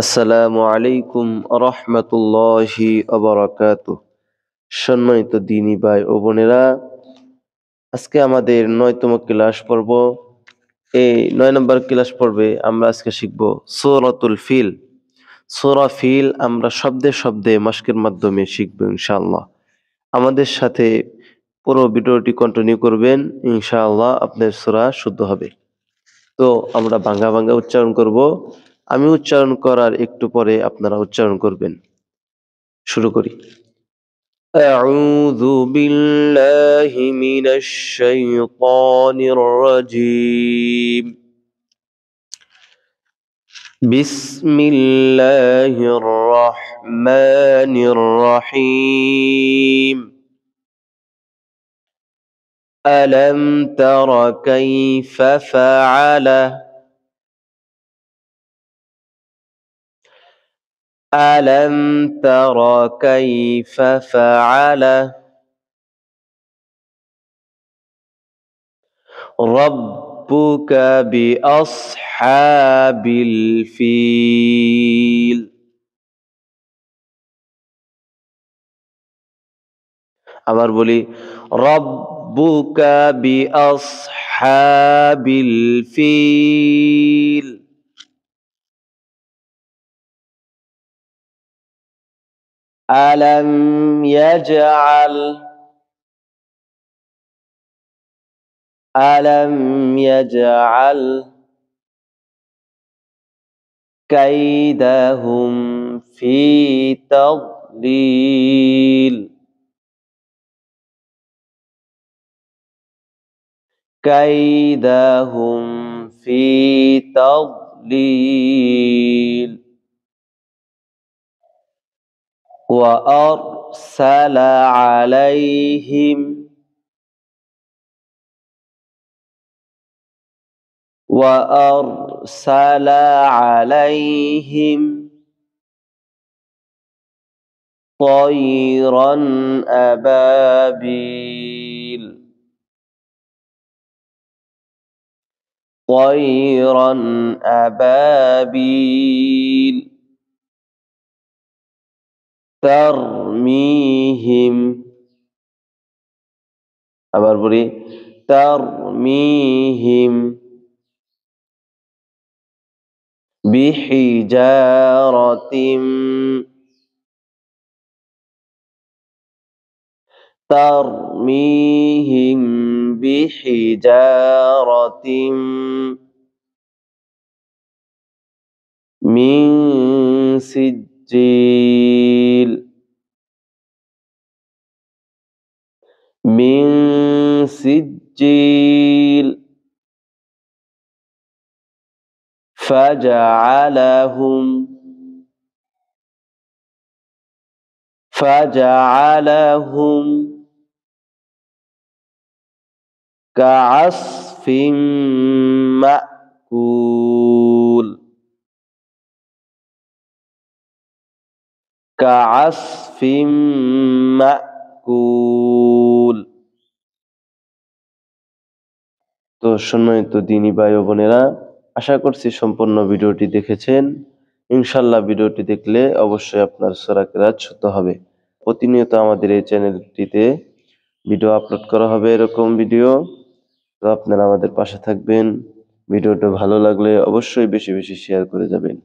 আসসালামু আলাইকুম রহমতুল্লাহি ওয়া বারাকাতুহু। সম্মানিত দিনী ভাই ও বোনেরা, আজকে আমাদের 9তম ক্লাস পর্ব। এই 9 নম্বর ক্লাস পর্বে আমরা আজকে শিখব সূরাতুল ফিল। সূরা ফিল আমরা শব্দে শব্দে মশকের মাধ্যমে শিখব ইনশাআল্লাহ। আমাদের সাথে পুরো ভিডিওটি কন্টিনিউ করবেন, ইনশাআল্লাহ আপনার সূরা শুদ্ধ হবে। তো আমরা ভাঙ্গা ভাঙ্গা উচ্চারণ করব। আমি উচ্চারণ করার একটু পরে আপনারা উচ্চারণ করবেন। শুরু করি। أعوذ بالله من الشيطان الرجيم. بسم الله الرحمن الرحيم. ألم تر كيف فعل ألم تر كيف فعل ربك بأصحاب الفيل. আবার বলি, রব্বুকা বিআসহাবিল ফিল। আলাম ইয়াজআল আলাম ইয়াজআল কাইদাহুম ফি তাদলিল। কাইদাহুম ফি তাদলিল। وأرسل عليهم وأرسل عليهم طيرا أبابيل طيرا أبابيل ترميهم আবার বলি ترميهم بحجارة ترميهم بحجارة من سجيل من سجيل فجعلهم كعصف مأكول كعصف مأكول। তো সম্মানিত দিনী ভাই ও বোনেরা, আশা করছি সম্পূর্ণ ভিডিওটি দেখেছেন। ইনশাআল্লাহ ভিডিওটি দেখলে অবশ্যই আপনার সূরা কিরাত শুদ্ধ হবে। প্রতিনিয়ত আমাদের এই চ্যানেলটিতে ভিডিও আপলোড করা হবে এরকম ভিডিও। তো আপনারা আমাদের পাশে থাকবেন। ভিডিওটা ভালো লাগলে অবশ্যই বেশি বেশি শেয়ার করে যাবেন।